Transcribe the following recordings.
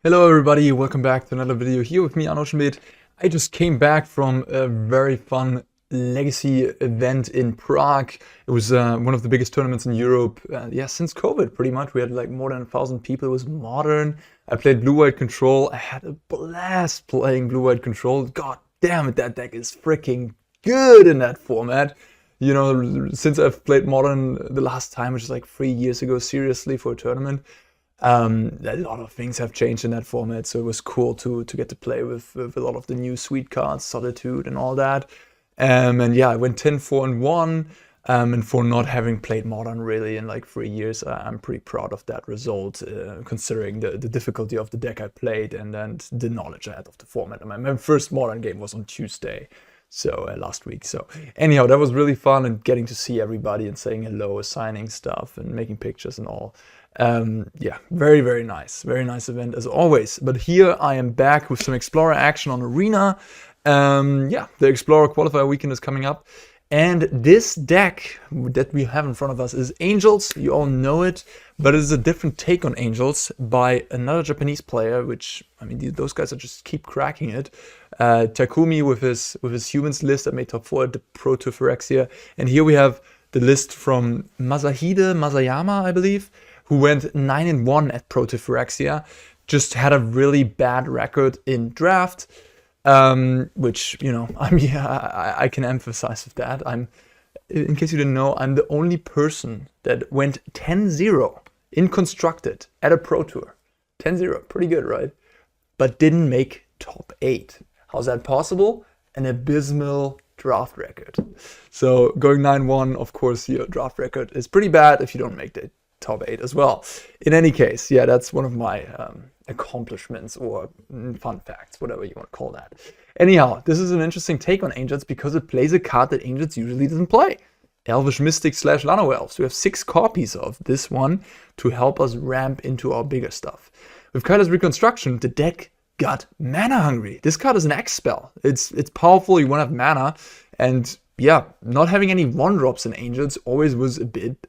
Hello everybody, welcome back to another video here with me, Huschenbeth. I just came back from a very fun legacy event in Prague. It was one of the biggest tournaments in Europe, since COVID pretty much. We had like more than 1,000 people. It was modern. I played Blue-White Control. I had a blast playing Blue-White Control. God damn it, that deck is freaking good in that format. You know, since I've played Modern the last time, which is like 3 years ago, seriously, for a tournament, a lot of things have changed in that format, so it was cool to get to play with a lot of the new sweet cards, Solitude and all that. And yeah, I went 10-4-1, and for not having played Modern really in like 3 years, I'm pretty proud of that result, considering the difficulty of the deck I played and the knowledge I had of the format. My first Modern game was on Tuesday, so last week. So anyhow, that was really fun, and getting to see everybody and saying hello, signing stuff and making pictures and all. Yeah, very nice event as always. But here I am back with some Explorer action on Arena. Yeah, the Explorer qualifier weekend is coming up, and this deck that we have in front of us is Angels. You all know it, but it is a different take on Angels by another Japanese player, which, I mean, those guys are just keep cracking it. Takumi with his humans list that made top 4 at the Pro Tour Phyrexia, and here we have the list from Masayama, I believe, who went 9-1 at Pro Tour Phyrexia, just had a really bad record in draft, which, you know, I mean, I can emphasize with that. In case you didn't know, I'm the only person that went 10-0 in Constructed at a Pro Tour. 10-0, pretty good, right? But didn't make top 8. How's that possible? An abysmal draft record. So going 9-1, of course, your draft record is pretty bad if you don't make the top 8 as well. In any case, yeah, that's one of my accomplishments or fun facts, whatever you want to call that. Anyhow, this is an interesting take on Angels because it plays a card that Angels usually doesn't play. Elvish Mystic / Llanowar Elves. We have 6 copies of this one to help us ramp into our bigger stuff. With Kayla's Reconstruction, the deck got mana hungry. This card is an X spell. It's powerful, you want to have mana, and yeah, not having any 1-drops in Angels always was a bit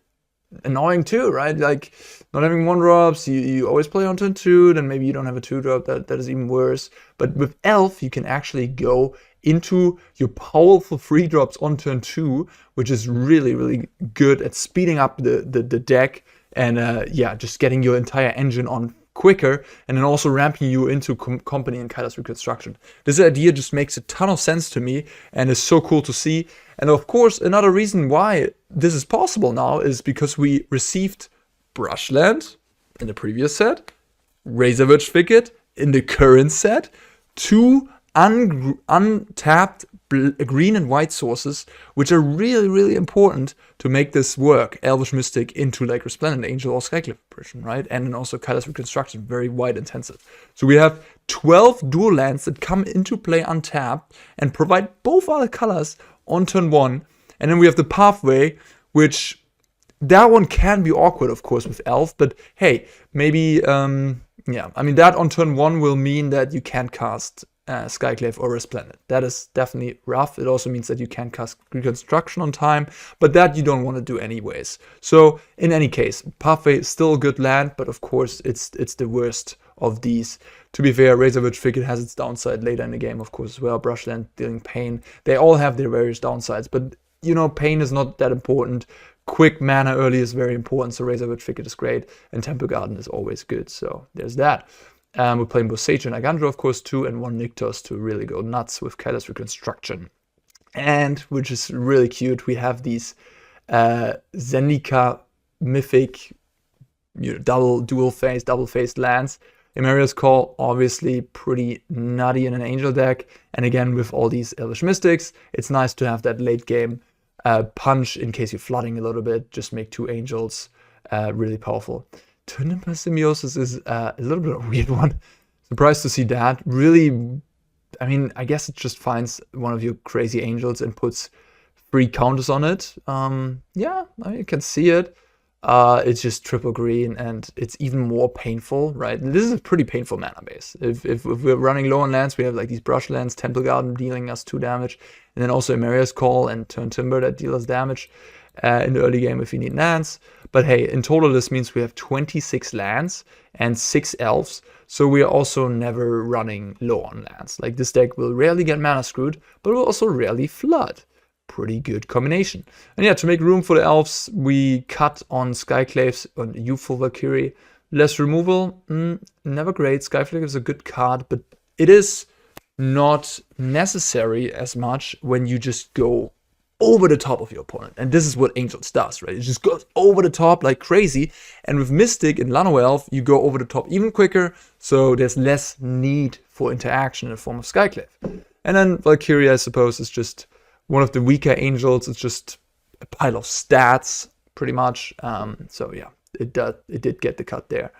annoying too, right? Like, not having 1-drops, you always play on turn 2, then maybe you don't have a 2-drop, that is even worse. But with Elf, you can actually go into your powerful 3-drops on turn 2, which is really good at speeding up the deck and yeah, just getting your entire engine on quicker, and then also ramping you into company and Kayla's Reconstruction. This idea just makes a ton of sense to me and is so cool to see. And of course, another reason why this is possible now is because we received Brushland in the previous set, Razorverge Thicket in the current set, 2 untapped green and white sources, which are really important to make this work. Elvish Mystic into like Resplendent Angel or Skyclave Apparition, right? And then also Kayla's Reconstruction, very white intensive. So we have 12 dual lands that come into play untapped and provide both other colors on turn 1. And then we have the Pathway, which that one can be awkward, of course, with Elf, but hey, maybe, yeah, I mean, that on turn 1 will mean that you can't cast Skyclave or Resplendent. That is definitely rough. It also means that you can't cast Reconstruction on time, but that you don't want to do anyways. So in any case, Pathway is still a good land, but of course it's the worst of these. To be fair, Razorverge Thicket has its downside later in the game, of course, as well. Brushland dealing pain. They all have their various downsides, but you know, pain is not that important. Quick mana early is very important, so Razorverge Thicket is great, and Temple Garden is always good, so there's that. We're playing Boseiju and Eiganjo, of course, too, and 1 Nykthos to really go nuts with Kayla's Reconstruction. And, which is really cute, we have these Zendika Mythic, you know, double-faced lands. Emeria's Call, obviously pretty nutty in an Angel deck. And again, with all these Elvish Mystics, it's nice to have that late game punch in case you're flooding a little bit. Just make 2 Angels, really powerful. Turntimber Symbiosis is a little bit of a weird one. Surprised to see that. Really, I mean, I guess it just finds one of your crazy Angels and puts 3 counters on it. Yeah, I mean, you can see it. It's just triple green, and it's even more painful, right? This is a pretty painful mana base. If we're running low on lands, we have like these Brushlands, Temple Garden dealing us 2 damage, and then also Emeria's Call and Turntimber that deal us damage in the early game if you need lands. But hey, in total this means we have 26 lands and 6 elves. So we are also never running low on lands. Like this deck will rarely get mana screwed, but will also rarely flood. Pretty good combination. And yeah, to make room for the elves, we cut on Skyclaves on Youthful Valkyrie. Less removal, never great. Skyclave is a good card, but it is not necessary as much when you just go over the top of your opponent. And this is what Angels does, right? It just goes over the top like crazy. And with Mystic in Llanowar Elf, you go over the top even quicker, so there's less need for interaction in the form of Skyclave. And then Valkyrie, I suppose, is just one of the weaker Angels. It's just a pile of stats, pretty much. So yeah, it did get the cut there.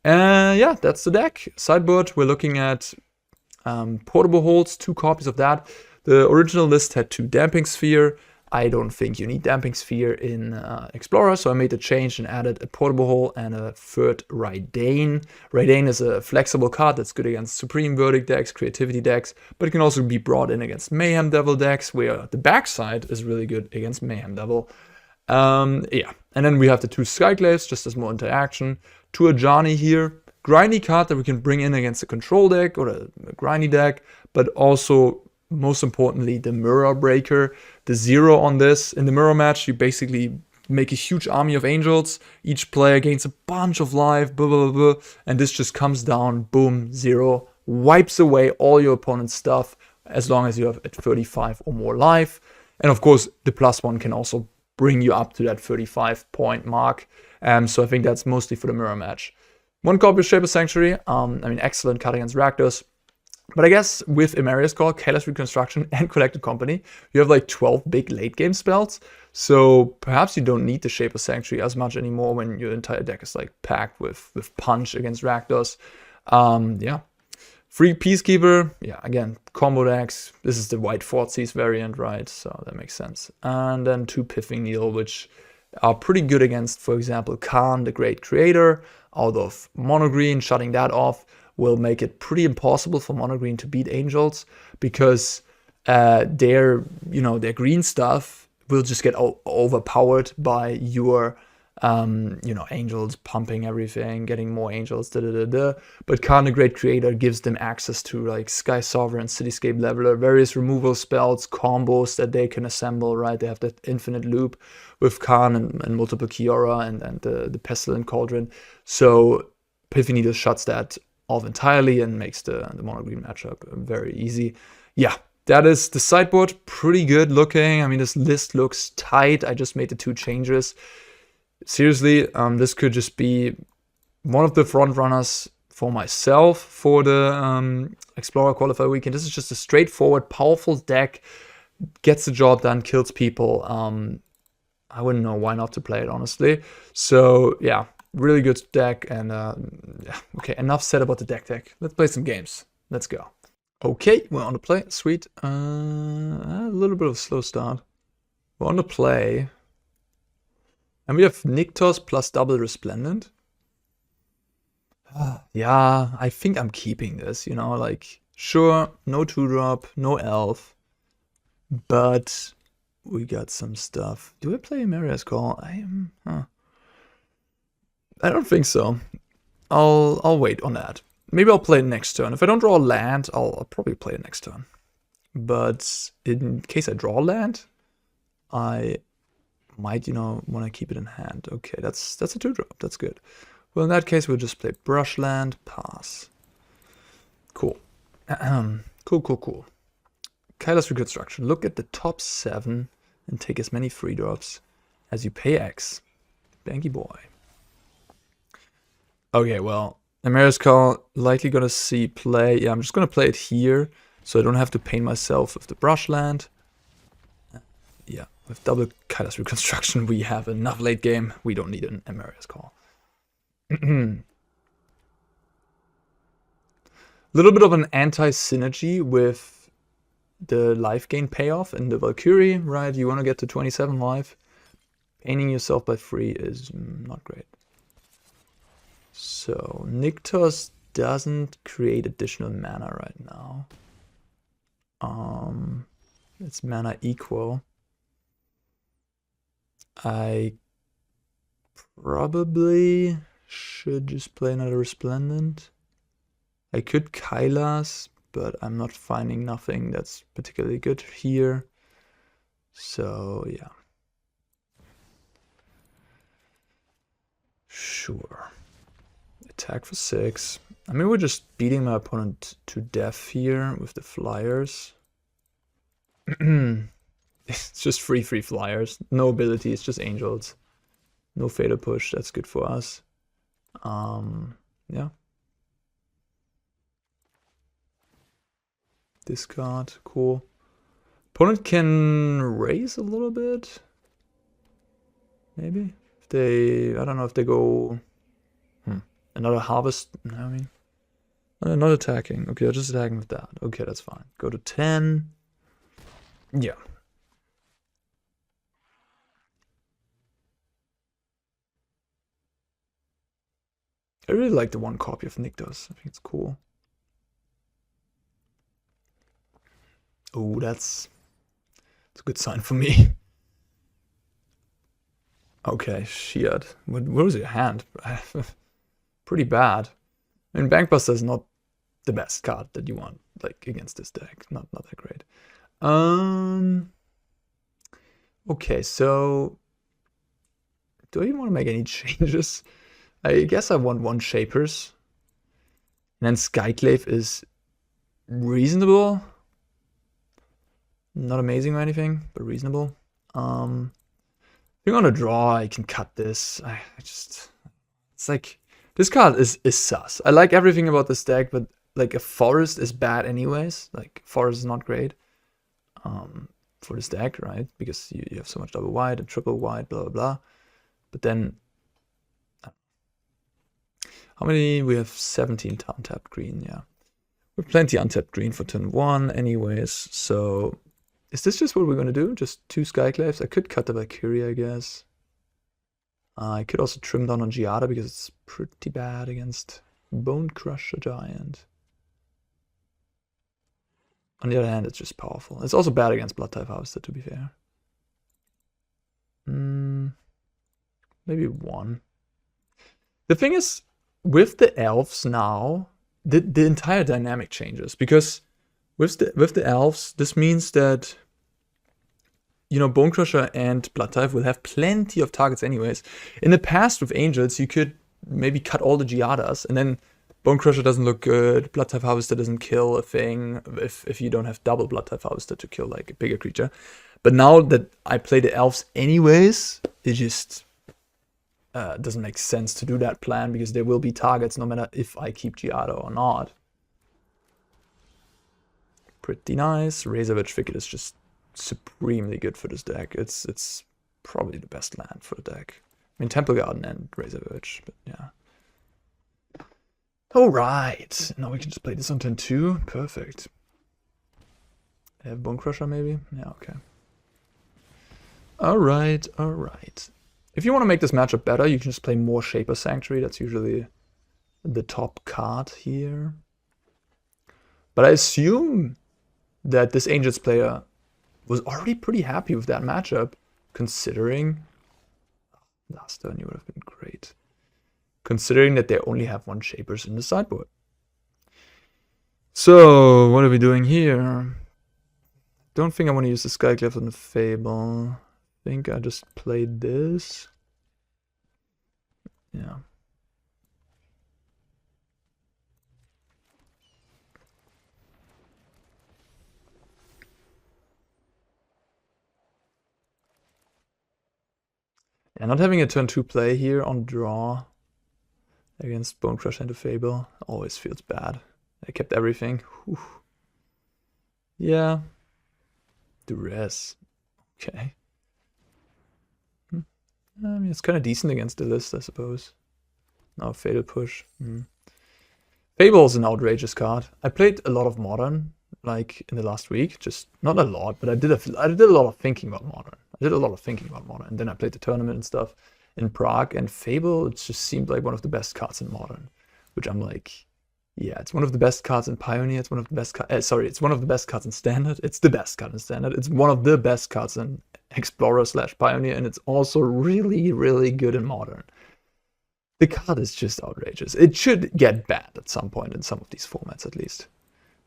Yeah, that's the deck. Sideboard, we're looking at portable holds, 2 copies of that. The original list had 2 Damping Sphere. I don't think you need Damping Sphere in Explorer, so I made a change and added a portable hole and a 3rd Reidane. Reidane is a flexible card that's good against Supreme Verdict decks, Creativity decks, but it can also be brought in against Mayhem Devil decks, where the backside is really good against Mayhem Devil. Yeah, and then we have the 2 Skyclaves, just as more interaction. 2 Ajani here. Grindy card that we can bring in against a control deck or a grindy deck, but also, most importantly, the Mirror Breaker. The 0 on this, in the Mirror match, you basically make a huge army of Angels. Each player gains a bunch of life, blah, blah, blah, blah, and this just comes down, boom, 0, wipes away all your opponent's stuff as long as you have at 35 or more life. And of course, the +1 can also bring you up to that 35-point mark. So I think that's mostly for the Mirror match. 1 copy of Shaper Sanctuary, I mean, excellent card against Rakdos. But I guess with Emeria's Call, Kayla's Reconstruction, and Collected Company, you have like 12 big late game spells. So perhaps you don't need the Shaper Sanctuary as much anymore when your entire deck is like packed with punch against Rakdos. Yeah. Free Peacekeeper, yeah, again, combo decks. This is the White Fortsies variant, right? So that makes sense. And then 2 Pithing Needle, which are pretty good against, for example, Khan, the Great Creator, out of Mono Green. Shutting that off will make it pretty impossible for Mono Green to beat Angels, because their green stuff will just get overpowered by your Angels pumping everything, getting more Angels, But Khan, the Great Creator, gives them access to like Sky Sovereign, Cityscape Leveler, various removal spells, combos that they can assemble, right? They have that infinite loop with Khan and multiple Kiora and the Pestilent Cauldron. So Pithing Needle shuts that off entirely and makes the Mono Green matchup very easy. Yeah, that is the sideboard. Pretty good looking. I mean, this list looks tight. I just made the 2 changes. Seriously, this could just be one of the front runners for myself for the Explorer Qualifier Weekend. This is just a straightforward, powerful deck. Gets the job done, kills people. I wouldn't know why not to play it, honestly. So, yeah, really good deck. And, yeah, okay, enough said about the deck. Let's play some games. Let's go. Okay, we're on the play. Sweet. A little bit of a slow start. We're on the play. And we have Nykthos plus double Resplendent. Yeah, I think I'm keeping this, like, sure, no 2-drop, no elf, but we got some stuff. Do I play Emeria's Call? I don't think so. I'll wait on that. Maybe I'll play it next turn. If I don't draw a land, I'll probably play it next turn. But in case I draw a land, I might, want to keep it in hand. Okay, that's a 2-drop. That's good. Well, in that case, we'll just play Brushland, pass. Cool. Cool. Kayla's Reconstruction. Look at the top 7 and take as many 3-drops as you pay X. Banky boy. Okay, well, Emeria's Call, likely gonna see play. Yeah, I'm just gonna play it here, so I don't have to pain myself with the Brushland. Yeah, with double Kayla's Reconstruction, we have enough late game. We don't need an Emeria's Call. Little bit of an anti-synergy with the life gain payoff in the Valkyrie, right? You want to get to 27 life. Paining yourself by 3 is not great. So, Nykthos doesn't create additional mana right now. It's mana equal. I probably should just play another Resplendent. I could Kayla's, but I'm not finding nothing that's particularly good here. So, yeah. Sure. Attack for 6. I mean, we're just beating my opponent to death here with the flyers. It's just free flyers. No abilities, just angels. No fatal push, that's good for us. Yeah. Discard, cool. Opponent can raise a little bit. Maybe. If they, I don't know if they go... Another harvest, I mean... not attacking. Okay, I'm just attacking with that. Okay, that's fine. Go to 10. Yeah. I really like the one copy of Nykthos. I think it's cool. Oh, that's a good sign for me. Okay, shit. What was your hand? Pretty bad. I mean, Bankbuster is not the best card that you want, like, against this deck. Not that great. Okay, so... do I even want to make any changes? I guess I want 1 Shapers. And then Skyclave is reasonable. Not amazing or anything, but reasonable. If you're gonna draw, I can cut this. I just... it's like... this card is sus. I like everything about this deck, but like a forest is bad anyways. Like, forest is not great for this deck, right? Because you have so much double white and triple white, blah, blah, blah. But then... how many? We have 17 untapped green, yeah. We have plenty untapped green for turn 1 anyways, so... is this just what we're gonna do? Just 2 Skyclaves? I could cut the Valkyrie, I guess. I could also trim down on Giada because it's pretty bad against Bone Crusher Giant. On the other hand, it's just powerful. It's also bad against Blood Type Harvester, to be fair. Maybe 1. The thing is, with the elves now, the entire dynamic changes. Because with the elves, this means that, you know, Bone Crusher and Blood Type will have plenty of targets anyways. In the past with Angels, you could maybe cut all the Giadas, and then Bone Crusher doesn't look good, Blood Type Harvester doesn't kill a thing, if you don't have double Blood Type Harvester to kill like a bigger creature. But now that I play the elves anyways, it just doesn't make sense to do that plan, because there will be targets no matter if I keep Giada or not. Pretty nice. Razorverge Thicket is just supremely good for this deck. It's probably the best land for the deck. I mean, Temple Garden and Razorverge, but yeah. Alright, now we can just play this on turn 2. Perfect. I have Bone Crusher maybe? Yeah, okay. Alright, alright. If you want to make this matchup better, you can just play more Shaper Sanctuary. That's usually the top card here. But I assume that this Angels player was already pretty happy with that matchup, considering... last turn you would have been great. Considering that they only have 1 Shapers in the sideboard. So, what are we doing here? Don't think I want to use the Skyclave on the Fable. I think I just played this. Yeah. And not having a turn 2 play here on draw against Bone Crusher and the Fable always feels bad. I kept everything. Whew. Yeah. Duress. Okay. I mean, it's kind of decent against the list, I suppose. No, Fatal Push. Fable is an outrageous card. I played a lot of Modern, like, in the last week. Just, not a lot, but I did a lot of thinking about Modern. And then I played the tournament and stuff in Prague, and Fable, it just seemed like one of the best cards in Modern. Which I'm like, yeah, it's one of the best cards in Pioneer, it's one of the best cards, it's one of the best cards in Standard, it's the best card in Standard, it's one of the best cards in Explorer / Pioneer, and it's also really, really good in Modern. The card is just outrageous. It should get banned at some point in some of these formats, at least.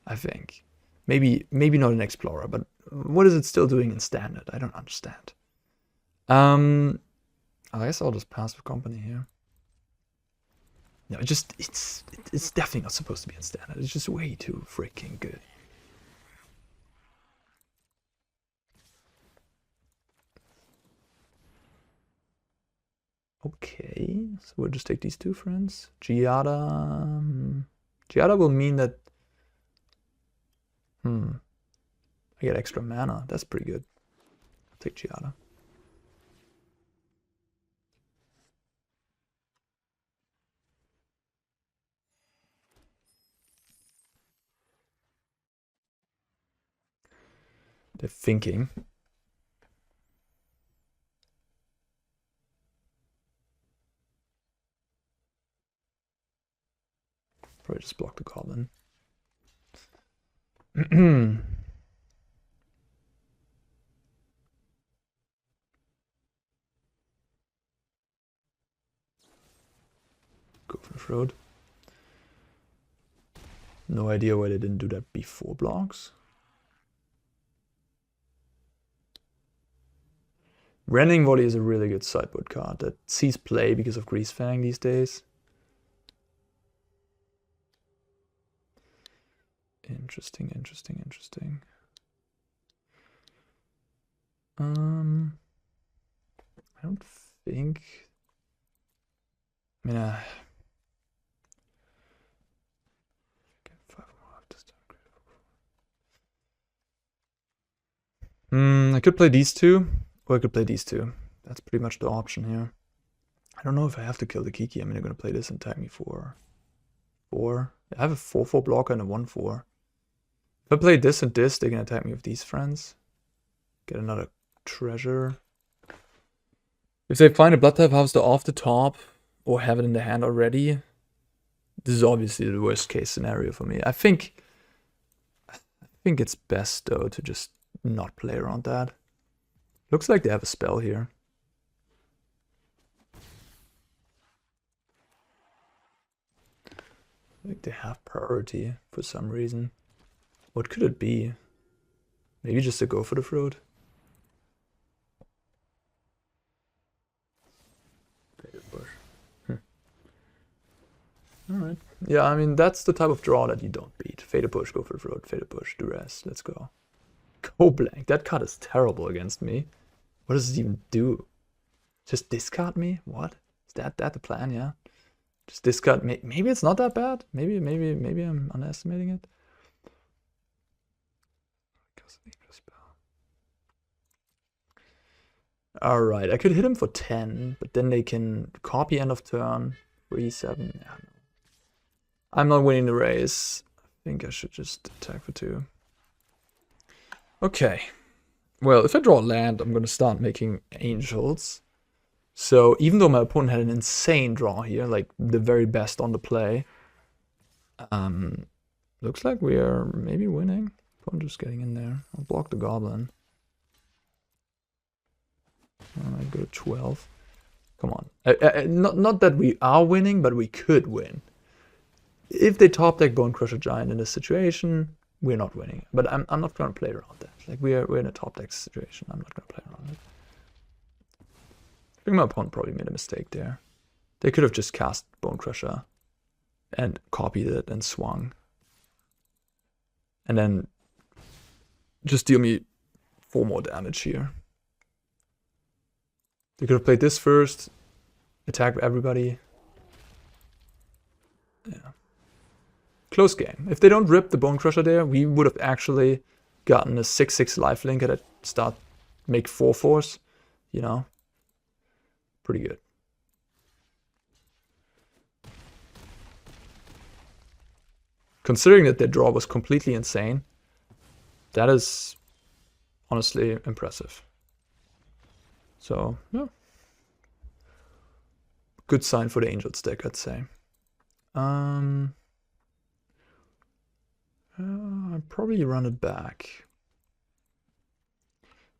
I think. Maybe not in Explorer, but what is it still doing in Standard? I don't understand. I guess I'll just pass with Company here. No, it's definitely not supposed to be in Standard. It's just way too freaking good. Okay, so we'll just take these two friends. Giada. Giada will mean that. I get extra mana. That's pretty good. I'll take Giada. They're thinking. Probably just block the goblin. Go for the road. No idea why they didn't do that before blocks. Rending Volley is a really good sideboard card that sees play because of Greasefang these days. Interesting. I don't think. I mean, get 5 more this time. I could play these two, or I could play these two. That's pretty much the option here. I don't know if I have to kill the Kiki. I mean, I'm gonna play this and tag me for 4. I have a 4/4 blocker and a 1/4. If I play this and this, they can attack me with these friends. Get another treasure. If they find a blood type house off the top or have it in the hand already, this is obviously the worst case scenario for me. I think it's best though to just not play around that. Looks like they have a spell here. I think they have priority for some reason. What could it be? Maybe just to go for the fruit. Alright. Yeah, I mean, that's the type of draw that you don't beat. Fade a push, go for the fruit. Fade a push, do rest. Let's go. Go blank. That card is terrible against me. What does it even do? Just discard me? What? Is that the plan? Yeah. Just discard. Maybe it's not that bad. Maybe I'm underestimating it. Alright, I could hit him for 10, but then they can copy end of turn. 3/7. Yeah, no. I'm not winning the race. I think I should just attack for 2. Okay. Well, if I draw land, I'm going to start making angels. So even though my opponent had an insane draw here, like the very best on the play, looks like we are maybe winning. I'm just getting in there. I'll block the goblin. I go to 12. Come on. Not that we are winning, but we could win. If they top deck Bone Crusher Giant in this situation, we're not winning. But I'm not going to play around that. Like we're in a top deck situation. I'm not going to play around it. I think my opponent probably made a mistake there. They could have just cast Bone Crusher and copied it and swung. And then just deal me 4 more damage here. They could have played this first, attack everybody. Yeah. Close game. If they don't rip the Bone Crusher there, we would have actually gotten a 6/6 lifelink at start, make 4/4s, you know. Pretty good. Considering that their draw was completely insane, that is honestly impressive. So, yeah. Good sign for the Angels deck, I'd say. I'll probably run it back.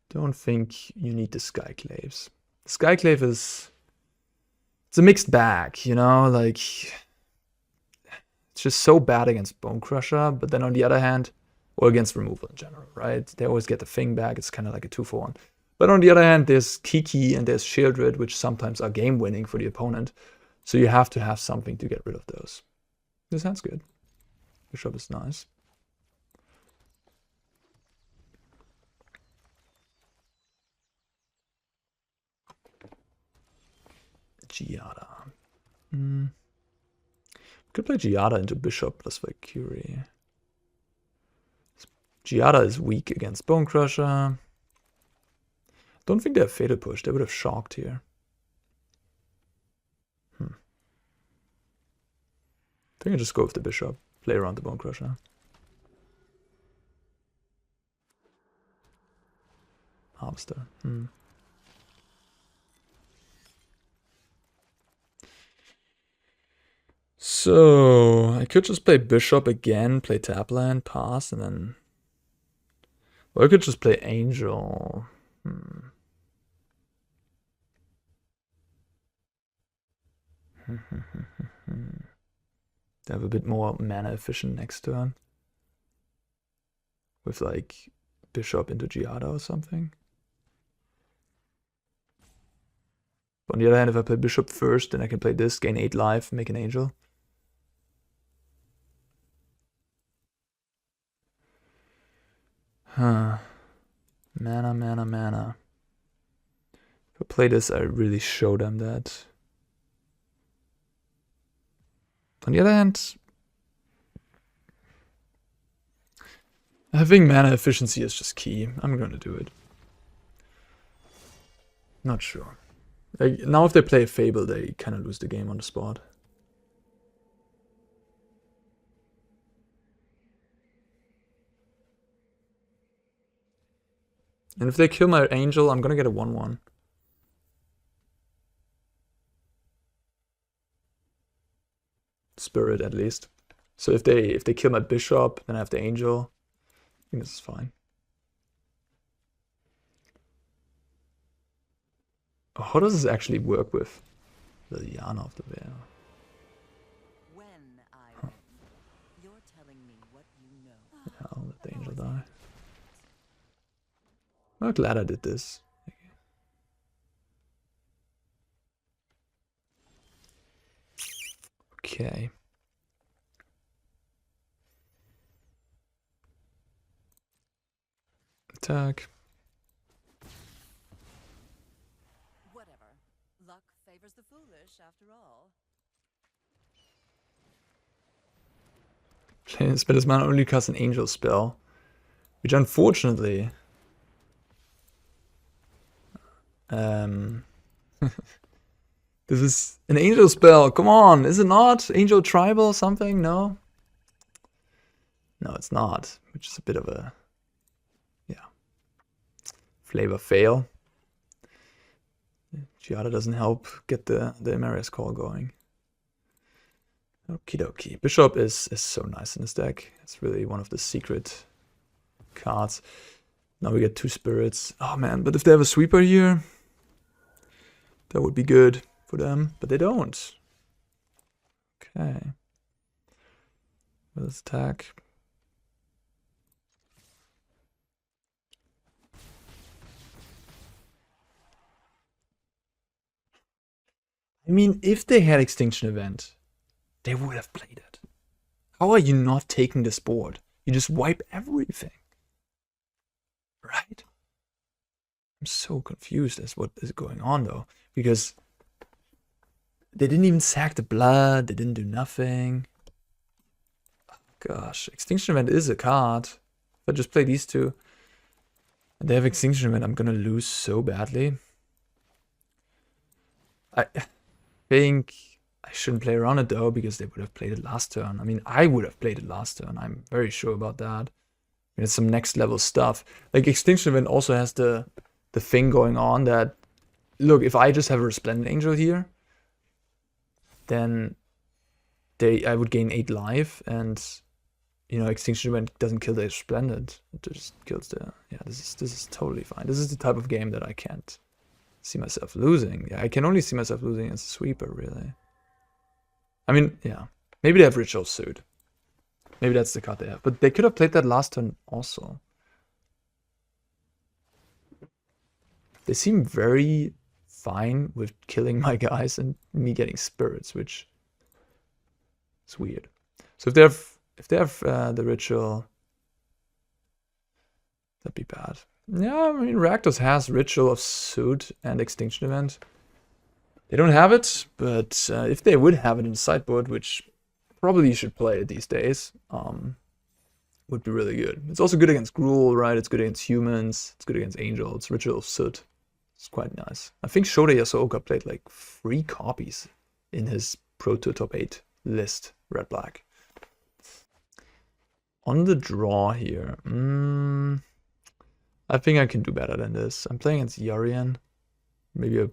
Don't think you need the Skyclaves. Skyclave is it's a mixed bag, you know, like it's just so bad against Bone Crusher, but then on the other hand, or against removal in general, right? They always get the thing back. It's kind of like a 2-for-1. But on the other hand, there's Kiki and there's Shieldred, which sometimes are game winning for the opponent. So you have to have something to get rid of those. This hand's good. Bishop is nice. Giada. Could play Giada into Bishop plus Valkyrie. Giada is weak against Bone Crusher. Don't think they have Fatal Push. They would have shocked here. I think I just go with the Bishop. Play around the Bone Crusher. Harvester. So I could just play Bishop again, play Tapland, pass, and then... Or I could just play Angel. Have a bit more mana efficient next turn. With like Bishop into Giada or something. But on the other hand, if I play Bishop first, then I can play this, gain 8 life, make an Angel. Mana. If I play this, I really show them that. On the other hand, having mana efficiency is just key. I'm gonna do it. Not sure. Now if they play a Fable, they kind of lose the game on the spot. And if they kill my Angel, I'm gonna get a 1/1. Spirit at least. So if they kill my Bishop, then I have the Angel. I think this is fine. Oh, how does this actually work with the Llanowar of the Bear? When I win, you're telling me what you know. Yeah, I'll let the Angel die. I'm glad I did this. Okay. Attack. Whatever. Luck favors the foolish, after all. Spend his mana only cast an Angel spell, which unfortunately this is an Angel spell. Come on, is it not? Angel Tribal something? No? No, it's not. Which is a bit of a, yeah, flavor fail. Giada doesn't help get the Emeria's Call going. Okie dokie. Bishop is so nice in this deck. It's really one of the secret cards. Now we get 2 spirits. Oh man, but if they have a sweeper here, that would be good for them, but they don't. Okay. Let's attack. I mean, if they had Extinction Event, they would have played it. How are you not taking this board? You just wipe everything. Right? I'm so confused as what is going on though. Because they didn't even sack the blood, they didn't do nothing. Oh, gosh, Extinction Event is a card. If I just play these two, and they have Extinction Event, I'm gonna lose so badly. I think I shouldn't play around it though, because they would have played it last turn. I mean, I would have played it last turn, I'm very sure about that. I mean, it's some next level stuff. Like, Extinction Event also has the thing going on that, look, if I just have a Resplendent Angel here, then I would gain 8 life, and you know, Extinction Event doesn't kill the Resplendent. It just kills the, yeah, this is totally fine. This is the type of game that I can't see myself losing. Yeah, I can only see myself losing as a sweeper, really. I mean, yeah. Maybe they have Ritual Suit. Maybe that's the card they have. But they could have played that last turn also. They seem very fine with killing my guys and me getting spirits, which is weird. So if they have the ritual, that'd be bad. Yeah, I mean Rakdos has Ritual of Suit and Extinction Event. They don't have it, but if they would have it in the sideboard, which probably you should play it these days, would be really good. It's also good against Gruul, right? It's good against humans. It's good against angels. Ritual of Soot. It's quite nice. I think Shode Yasuoka played like 3 copies in his Pro Tour Top 8 list, red-black. On the draw here, I think I can do better than this. I'm playing against Yorian, maybe a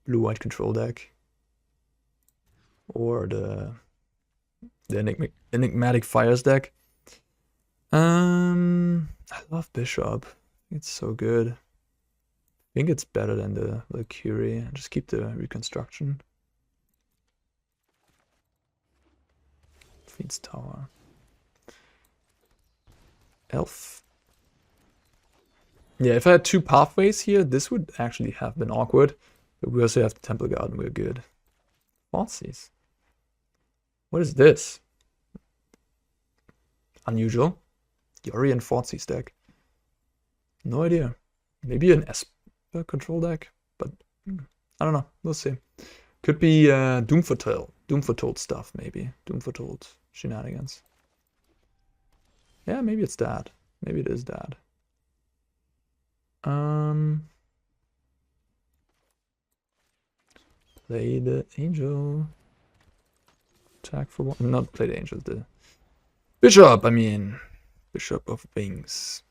blue-white control deck, or the Enigmatic Fires deck. I love Bishop. It's so good. I think it's better than the Valkyrie. Just keep the Reconstruction. Feeds Tower. Elf. Yeah, if I had 2 pathways here, this would actually have been awkward. But we also have the Temple Garden, we're good. Falsies. What is this? Unusual. Yorian Falsies deck. No idea. Maybe an Esper control deck, but I don't know. We'll see. Could be Doom Foretold stuff, maybe. Doom Foretold shenanigans. Yeah, maybe it's that. Maybe it is that. Play the Angel. Attack for 1. Not play the Angel, the Bishop, I mean. Bishop of Wings.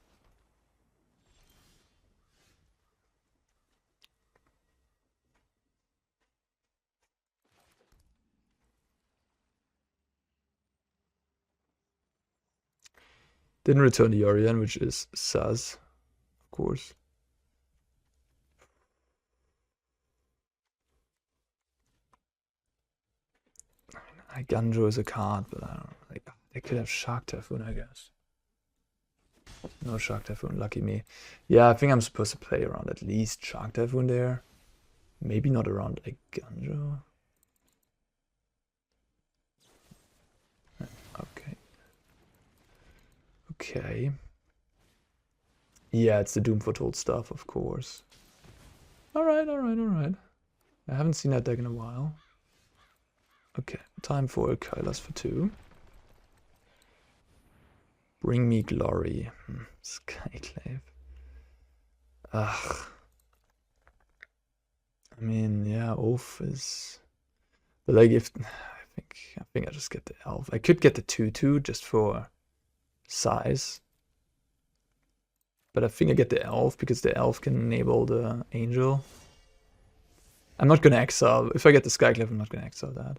Didn't return the Yorian, which is sus, of course. Eiganjo is a card, but I don't know. Like, they could have Shark Typhoon, I guess. No Shark Typhoon, lucky me. Yeah, I think I'm supposed to play around at least Shark Typhoon there. Maybe not around Eiganjo. Okay. Okay. Yeah, it's the Doom Foretold stuff, of course. Alright. I haven't seen that deck in a while. Okay, time for a Kailas for 2. Bring me glory. Skyclave. Ugh. I mean, yeah, Oath is... But like, if... I think I just get the Elf. I could get the 2/2 just for size. But I think I get the Elf because the Elf can enable the Angel. I'm not gonna exile. If I get the Skyclave, I'm not gonna exile that.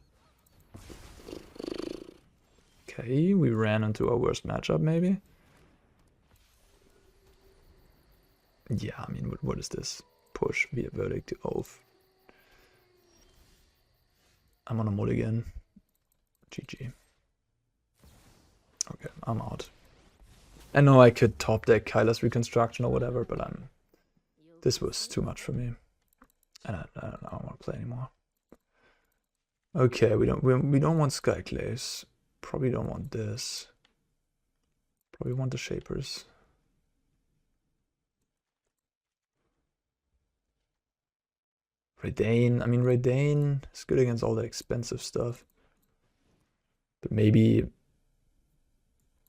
Okay, we ran into our worst matchup, maybe. Yeah, I mean, what is this? Push via Verdict to Oath. I'm on a mulligan. GG. Okay, I'm out. I know I could top deck Kyla's Reconstruction or whatever, but this was too much for me. And I don't want to play anymore. Okay, we don't want Skyclaves. Probably don't want this. Probably want the Shapers. Reidane. I mean, Reidane is good against all the expensive stuff. But maybe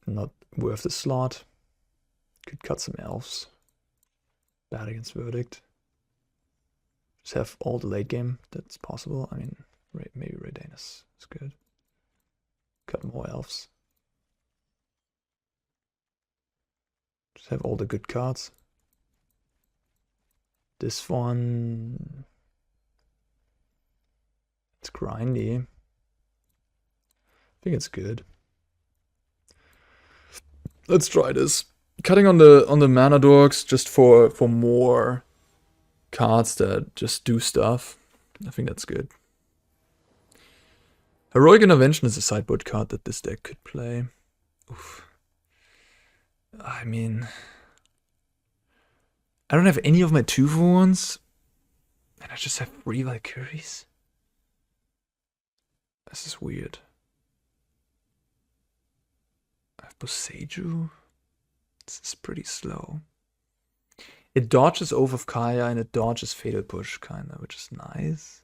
not worth the slot. Could cut some elves. Bad against Verdict. Just have all the late game that's possible. I mean, maybe Reidane is good. Cut more elves. Just have all the good cards. This one... It's grindy. I think it's good. Let's try this. Cutting on the mana dorks just for more cards that just do stuff. I think that's good. Heroic Intervention is a sideboard card that this deck could play. Oof. I mean, I don't have any of my 2-for-1s, and I just have 3 Valkyries. This is weird. I have Boseiju. This is pretty slow. It dodges Oath of Kaya and it dodges Fatal Push, kinda, which is nice.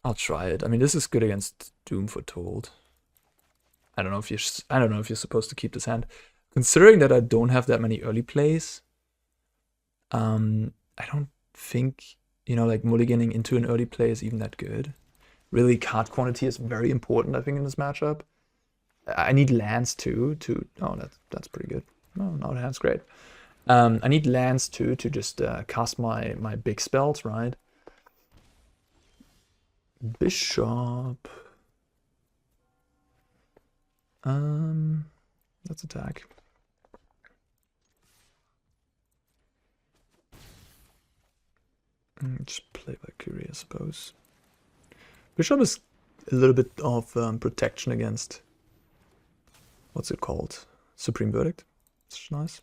I'll try it. I mean, this is good against Doom Foretold. I don't know if you're supposed to keep this hand. Considering that I don't have that many early plays, I don't think, you know, like mulliganing into an early play is even that good. Really, card quantity is very important, I think, in this matchup. I need lands too oh, that's pretty good. No, now the hand's great. I need lands too to just cast my big spells, right? Bishop. Let's attack. Just play Valkyrie, I suppose. Bishop is a little bit of protection against, what's it called? Supreme Verdict. It's nice.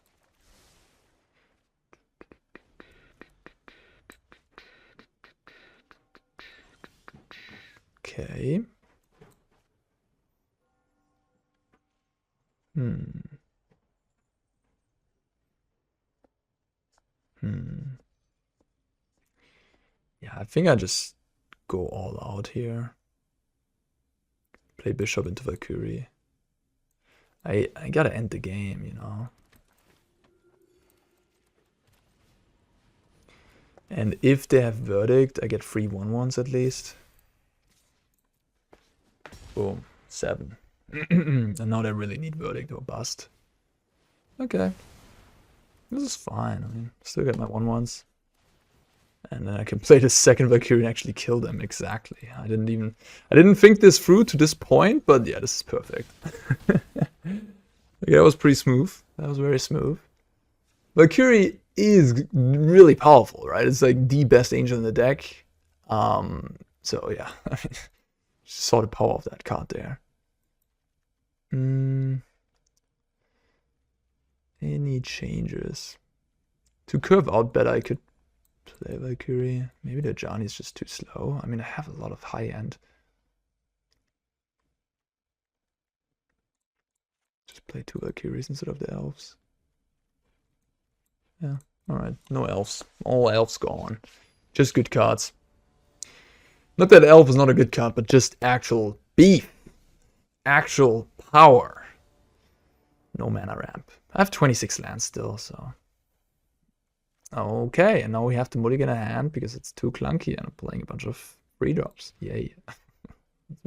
Okay. Yeah, I think I just go all out here. Play Bishop into Valkyrie. I gotta end the game, you know. And if they have Verdict, I get free 1/1s at least. Boom, 7. And now they really need Verdict or Bust. Okay. This is fine. I mean, still get my 1/1s. And then I can play the second Valkyrie and actually kill them. Exactly. I didn't think this through to this point, but yeah, this is perfect. Okay, that was pretty smooth. That was very smooth. Valkyrie is really powerful, right? It's like the best angel in the deck. So yeah, I mean, saw the power of that card there. Any changes? To curve out better, I could play Valkyrie. Maybe the Ajani is just too slow. I mean, I have a lot of high end. Just play 2 Valkyries instead of the elves. Yeah, alright. No elves. All elves gone. Just good cards. Not that elf is not a good card, but just actual beef. Actual power. No mana ramp. I have 26 lands still, so. Okay, and now we have to mulligan a hand because it's too clunky and I'm playing a bunch of free drops. Yay.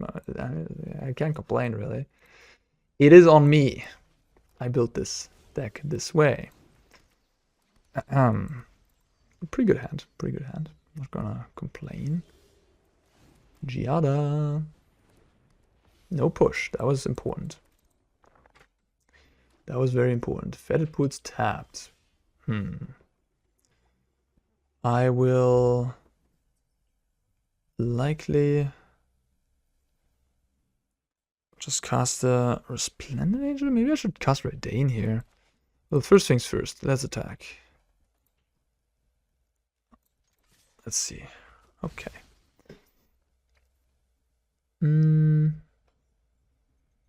I can't complain, really. It is on me. I built this deck this way. Pretty good hand. Pretty good hand. I'm not gonna complain. Giada. No push. That was important. That was very important. Fetid Pools tapped. I will likely just cast the Resplendent Angel. Maybe I should cast Reidane here. Well, first things first. Let's attack. Let's see. Okay.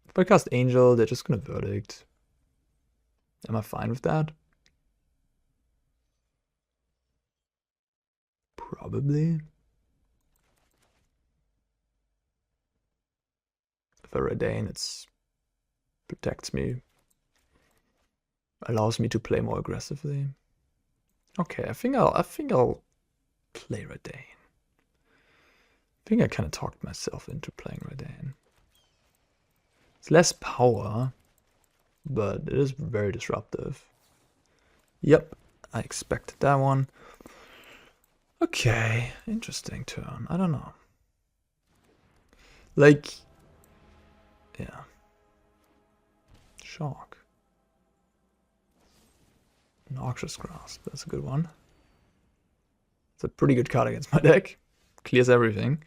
If I cast Angel, they're just gonna Verdict. Am I fine with that? Probably. If I Reidane, it protects me. Allows me to play more aggressively. Okay, I think I'll play Reidane. I think I kind of talked myself into playing Reidane. It's less power, but it is very disruptive. Yep, I expected that one. Okay, interesting turn. I don't know. Like, yeah. Shock. Noxious Grasp, that's a good one. It's a pretty good card against my deck. Clears everything.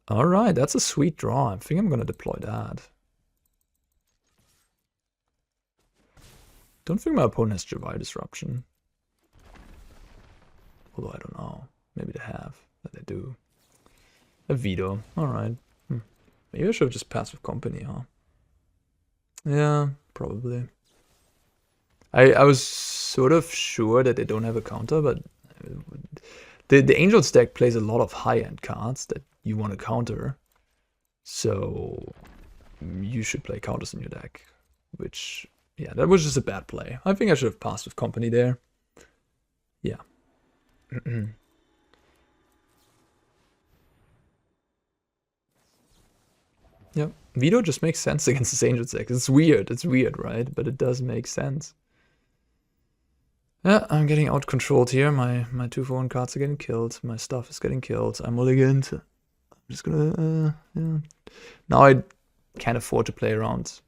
Alright, that's a sweet draw. I think I'm gonna deploy that. Don't think my opponent has Javai Disruption. Although I don't know. Maybe they have. But they do. A veto. Alright. Maybe I should have just passed with company, huh? Yeah, probably. I was sort of sure that they don't have a counter, but the Angels deck plays a lot of high-end cards that you want to counter. So you should play counters in your deck. Which, yeah, that was just a bad play. I think I should have passed with company there. Yeah. Yep. Veto just makes sense against this Angels deck. It's weird, right? But it does make sense. Yeah, I'm getting out-controlled here. My 2-for-1 cards are getting killed. My stuff is getting killed. I'm mulliganed. I'm just gonna, yeah. Now I can't afford to play around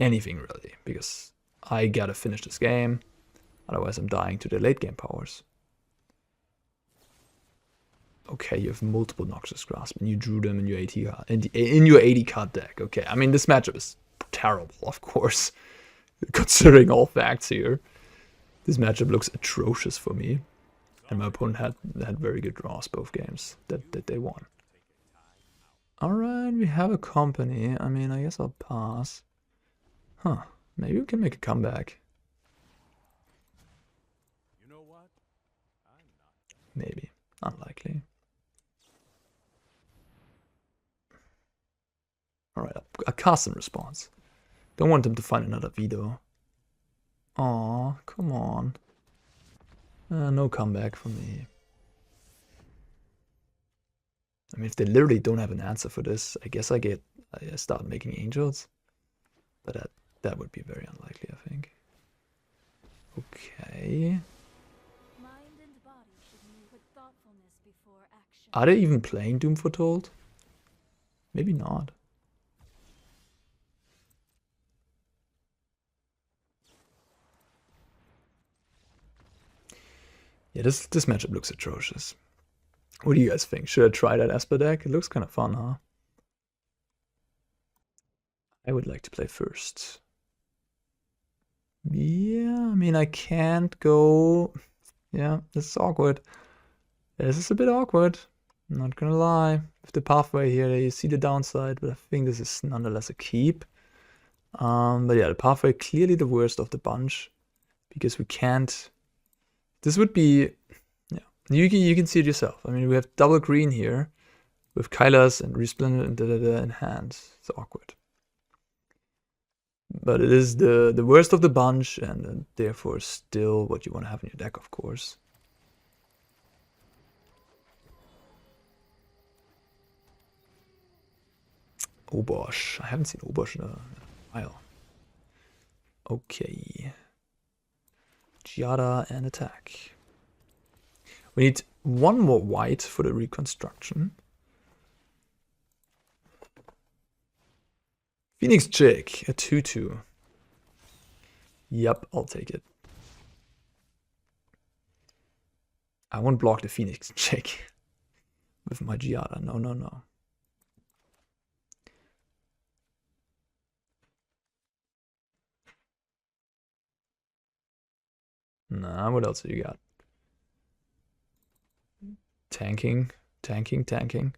anything really, because I gotta finish this game. Otherwise I'm dying to the late game powers. Okay, you have multiple Noxious Grasp, and you drew them in your 80 card, in your 80 card deck. Okay, I mean this matchup is terrible, of course, considering all facts here. This matchup looks atrocious for me, and my opponent had very good draws both games that they won. All right, we have a company. I mean, I guess I'll pass. Huh? Maybe we can make a comeback. You know what? I'm not. Maybe. Unlikely. Alright, a cast in response. Don't want them to find another veto. Aw, come on. No comeback for me. I mean, if they literally don't have an answer for this, I guess I start making angels. But that would be very unlikely, I think. Okay. Mind and body should move with thoughtfulness before action. Are they even playing Doom Foretold? Maybe not. Yeah, this matchup looks atrocious. What do you guys think? Should I try that Esper deck? It looks kind of fun, huh? I would like to play first. Yeah, I mean, I can't go... Yeah, this is awkward. This is a bit awkward. I'm not gonna lie. With the pathway here, you see the downside, but I think this is nonetheless a keep. But yeah, the pathway clearly the worst of the bunch, because we can't... This would be... Yeah, you can see it yourself. I mean, we have double green here, with Kayla's and Resplendent in hand. It's awkward. But it is the worst of the bunch, and therefore still what you want to have in your deck, of course. Obosh. I haven't seen Obosh in a while. Okay. Giada and attack. We need one more white for the reconstruction. Phoenix Chick, a 2/2. Yep, I'll take it. I won't block the Phoenix Chick with my Giada. No, no, no. Nah, what else do you got? Tanking, tanking, tanking.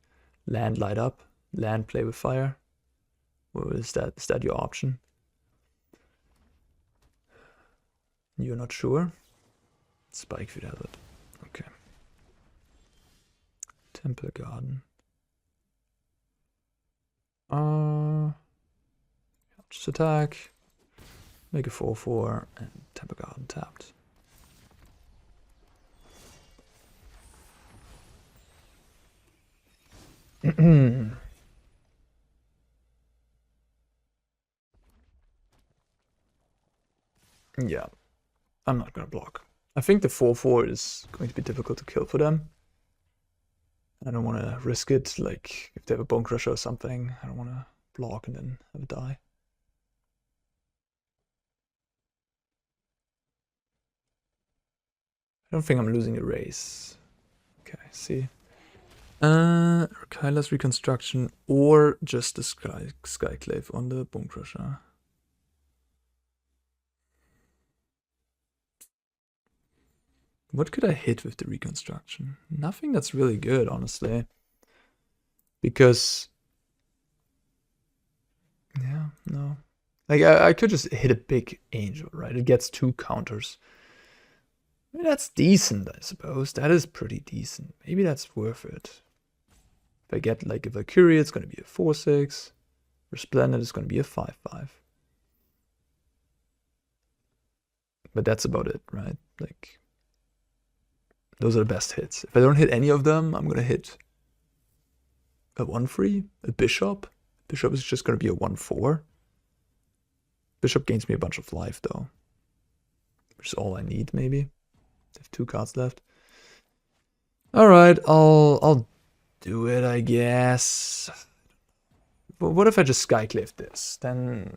Land light up. Land play with fire. Or is that your option? You're not sure? Spikefield has it. Okay. Temple Garden. Just attack. Make a 4/4 and Temple Garden tapped. Yeah, I'm not gonna block. I think the 4/4 is going to be difficult to kill for them. I don't want to risk it, like if they have a Bone Crusher or something. I don't want to block and then have it die. I don't think I'm losing a race. Okay, see. Kyla's Reconstruction or just the Skyclave on the Bone Crusher. What could I hit with the Reconstruction? Nothing that's really good, honestly. Because... yeah, no. Like, I could just hit a big angel, right? It gets 2 counters. I mean, that's decent, I suppose. That is pretty decent. Maybe that's worth it. If I get, like, a Valkyrie, it's going to be a 4-6. Resplendent is going to be a 5-5. But that's about it, right? Like... those are the best hits. If I don't hit any of them, I'm going to hit a 1-3, a Bishop. Bishop is just going to be a 1-4. Bishop gains me a bunch of life, though. Which is all I need, maybe. I have 2 cards left. Alright, I'll do it, I guess. But what if I just Skyclave this? Then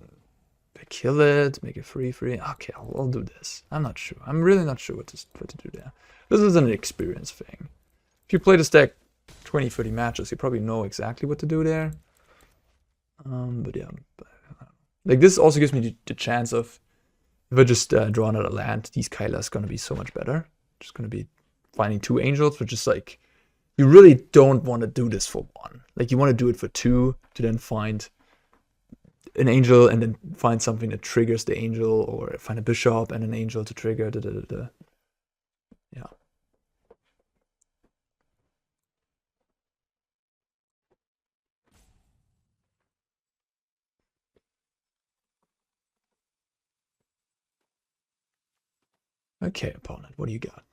I kill it, make it 3-3. Okay, I'll do this. I'm not sure. I'm really not sure what to do there. This is an experience thing. If you play this deck 20-30 matches, you probably know exactly what to do there. But yeah, like this also gives me the chance of, if I just draw another land, these Kayla is gonna be so much better. Just gonna be finding 2 angels, which is like, you really don't want to do this for 1. Like you want to do it for 2 to then find an angel and then find something that triggers the angel, or find a bishop and an angel to trigger. Yeah. Okay, opponent, what do you got?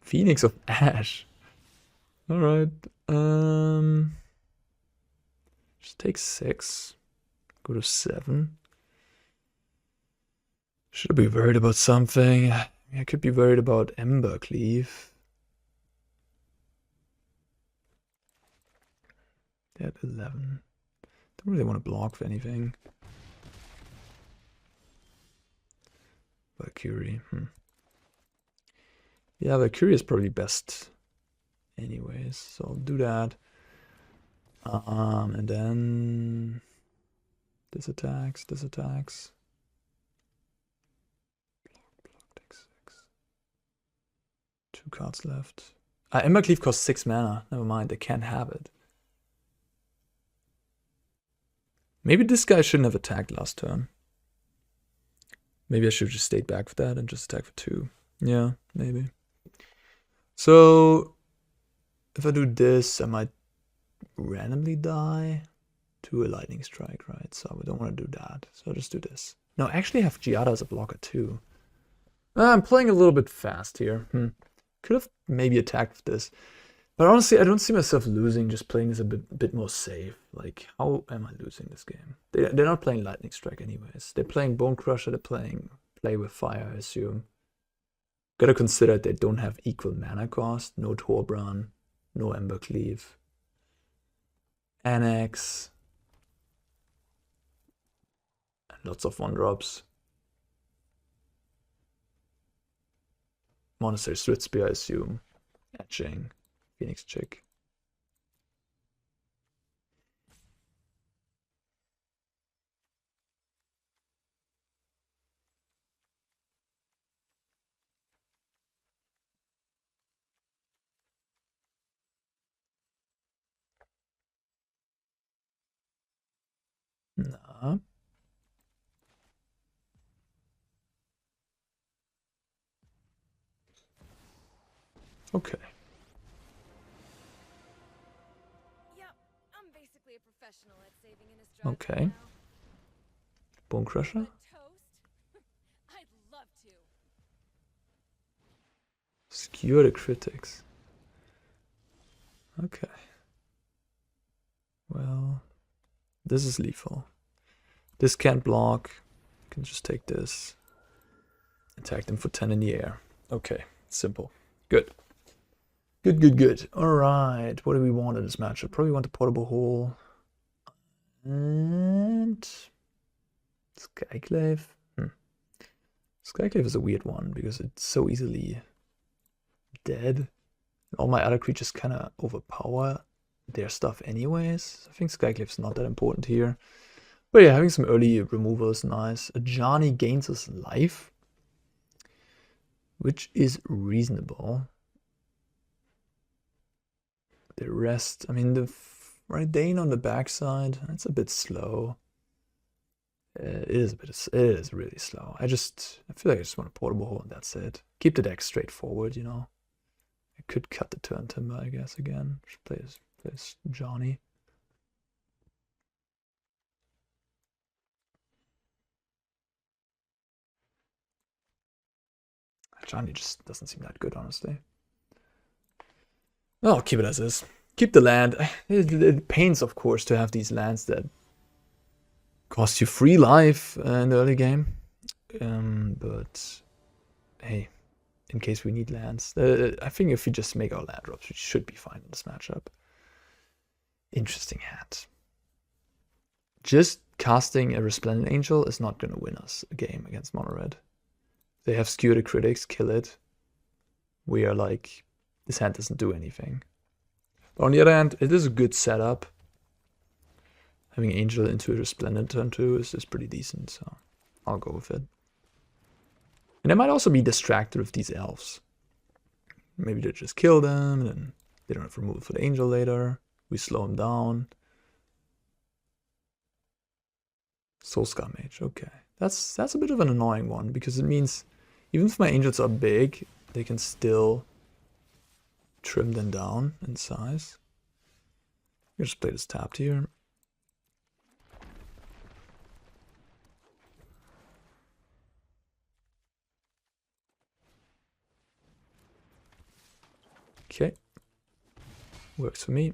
Phoenix of Ash. Alright. Just take 6. Go to 7. Should I be worried about something? I could be worried about Embercleave. At 11. Don't really want to block for anything. Valkyrie. Yeah, Valkyrie is probably best anyways, so I'll do that. And then this attacks. Block, take 6. 2 cards left. Embercleave costs 6 mana. Never mind, they can't have it. Maybe this guy shouldn't have attacked last turn. Maybe I should have just stayed back for that and just attack for 2. Yeah, maybe. So, if I do this, I might randomly die to a lightning strike, right? So I don't want to do that. So I'll just do this. No, I actually have Giada as a blocker too. I'm playing a little bit fast here. Could have maybe attacked with this. But honestly, I don't see myself losing, just playing this a bit more safe. Like, how am I losing this game? They're not playing Lightning Strike anyways. They're playing Bone Crusher, they're playing Play with Fire, I assume. Gotta consider they don't have equal mana cost. No Torbran, no Embercleave. Annex. And lots of 1-drops. Monastery Switchspear, I assume. Etching. Phoenix Chick. Nah. Okay. Yep, I'm basically a professional at saving in a Okay. now. Bone Crusher. But toast? I'd love to. Skewer the critics. Okay. Well, this is lethal. This can't block. I can just take this. Attack them for 10 in the air. Okay, simple. Good. Good, good, good. Alright, what do we want in this matchup? Probably want the Portable Hole. And... Skyclave. Skyclave is a weird one because it's so easily dead. All my other creatures kind of overpower their stuff anyways. I think Skyclave's not that important here. But yeah, having some early removal is nice. Ajani gains us life, which is reasonable. The rest, I mean, the Reidane on the backside, that's a bit slow. It is really slow. I feel like I just want a Portable Hole and that's it. Keep the deck straightforward, you know. I could cut the Turntimber, I guess, again. Just play this Johnny. Johnny just doesn't seem that good, honestly. Oh, I'll keep it as is. Keep the land. It pains, of course, to have these lands that cost you free life in the early game. But hey, in case we need lands. I think if we just make our land drops, we should be fine in this matchup. Interesting hand. Just casting a Resplendent Angel is not going to win us a game against Mono Red. They have Skewer the Critics, kill it. We are like, this hand doesn't do anything. But on the other hand, it is a good setup. Having Angel into a Resplendent turn 2 is pretty decent, so I'll go with it. And I might also be distracted with these elves. Maybe they just kill them, and then they don't have removal for the Angel later. We slow them down. Soulscar Mage, okay. That's a bit of an annoying one, because it means even if my Angels are big, they can still trim them down in size. I'll just play this tapped here. Okay. Works for me.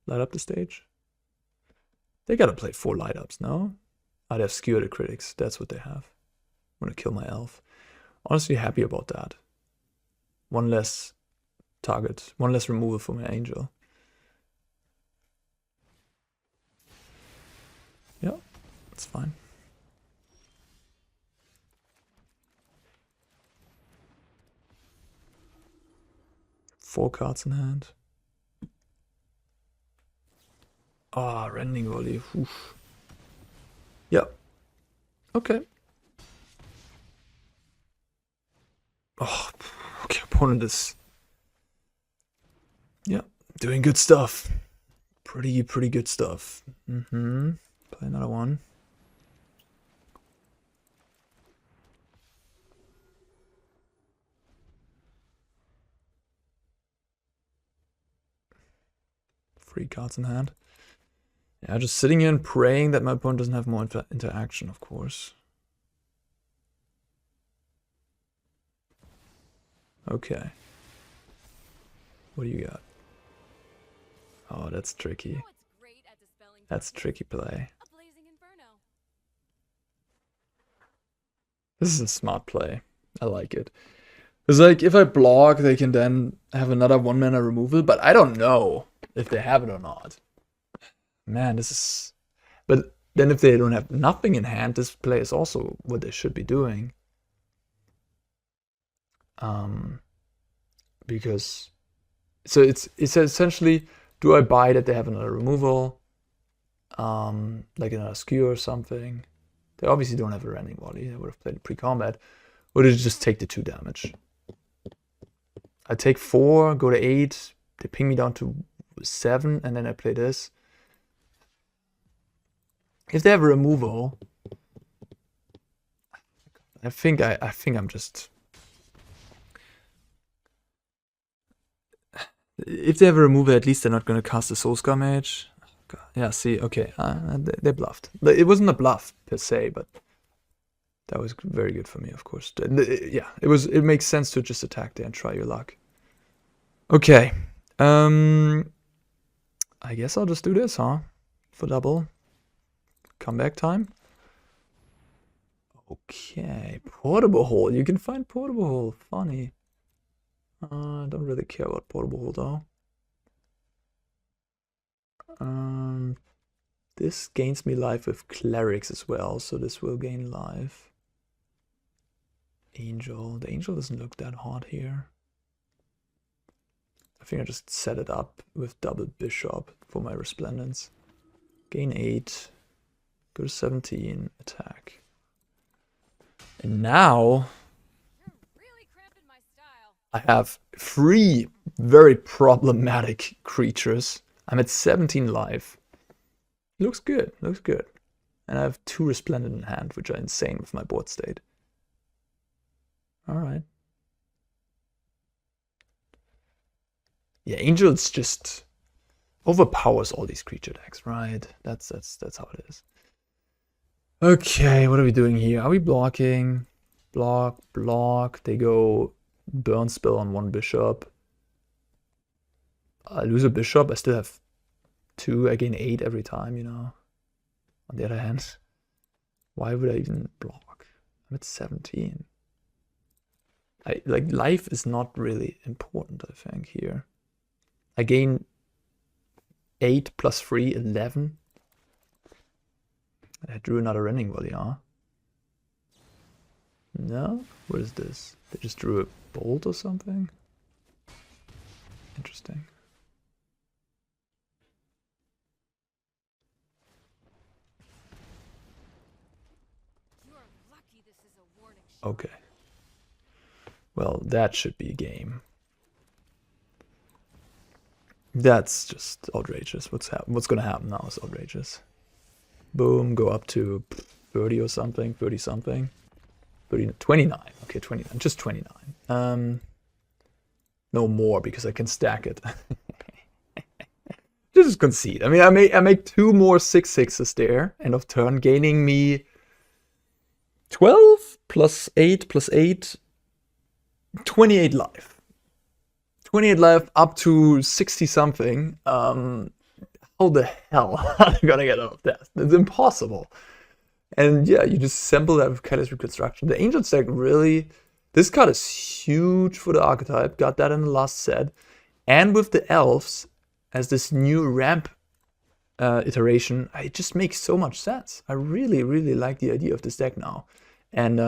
Light up the stage. They gotta play 4 light ups now. I'd have Skewer the Critics. That's what they have. I'm gonna kill my elf. Honestly happy about that. One less target. One less removal for my Angel. Yeah, that's fine. Four cards in hand. Ah, Rending Volley. Oof. Yeah. Okay. Oh, okay. Opponent is, yeah, doing good stuff. Pretty good stuff. Play another one. Three cards in hand. Yeah, just sitting here and praying that my opponent doesn't have more interaction, of course. Okay. What do you got? Oh, that's tricky. That's tricky play. This is a smart play. I like it. It's like, if I block, they can then have another 1-mana removal, but I don't know if they have it or not. Man, this is... But then if they don't have nothing in hand, this play is also what they should be doing. Because... So it's essentially, do I buy that they have another removal? Like another skewer or something. They obviously don't have a Rending Volley. They would have played it pre-combat. Or did you just take the 2 damage? I take 4, go to 8, they ping me down to 7, and then I play this. If they have a removal, I think I'm just... If they have a removal, at least they're not going to cast a Soulscar Mage. God. Yeah, see, okay, they bluffed. It wasn't a bluff per se, but that was very good for me, of course. Yeah, it makes sense to just attack there and try your luck. Okay, I guess I'll just do this, huh? For double. Comeback time. Okay, Portable Hole. You can find Portable Hole. Funny. I don't really care about portable though. This gains me life with clerics as well, so this will gain life. Angel. The angel doesn't look that hot here. I think I just set it up with double bishop for my resplendence. Gain 8. Go to 17. Attack. And now I have 3 very problematic creatures. I'm at 17 life. Looks good, looks good. And I have 2 Resplendent in hand, which are insane with my board state. Alright. Yeah, Angel's just overpowers all these creature decks, right? That's how it is. Okay, what are we doing here? Are we blocking? Block, block. They go burn spell on 1 bishop. I lose a bishop. I still have 2. I gain 8 every time, you know. On the other hand, why would I even block? I'm at 17. Like, life is not really important, I think, here. I gain 8 plus 3, 11. I drew another Rending Voliere. No? What is this? They just drew a bolt or something? Interesting. Okay. Well, that should be a game. That's just outrageous. What's gonna happen now is outrageous. Boom, go up to 30 or something, 30 something. 30, 29. Okay, 29. Just 29. No more because I can stack it. Just concede. I mean, I make 2 more 6/6s there, end of turn, gaining me 12 plus 8 plus 8, 28 life. 28 life up to 60 something. How the hell am I gonna get out of that? It's impossible. And yeah, you just sample that with Kayla's Reconstruction. The Angel deck really, this card is huge for the archetype. Got that in the last set. And with the Elves, as this new ramp iteration, it just makes so much sense. I really, really like the idea of this deck now. And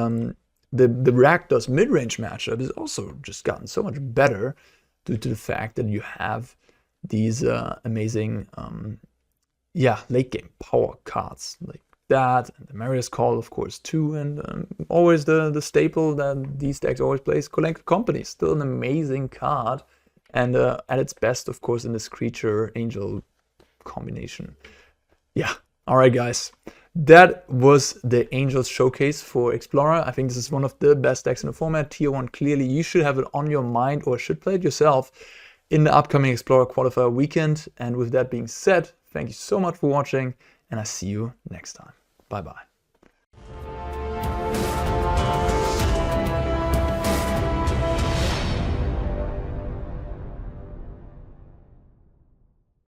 the Rakdos mid-range matchup has also just gotten so much better due to the fact that you have these amazing late game power cards like that, and Emeria's Call, of course, too, and always the staple that these decks always plays, Collected Company. Still an amazing card, and at its best, of course, in this creature angel combination. Yeah, alright guys, that was the Angels showcase for Explorer. I think this is one of the best decks in the format. Tier 1 clearly, you should have it on your mind or should play it yourself in the upcoming Explorer Qualifier weekend. And with that being said, thank you so much for watching, and I see you next time. Bye bye.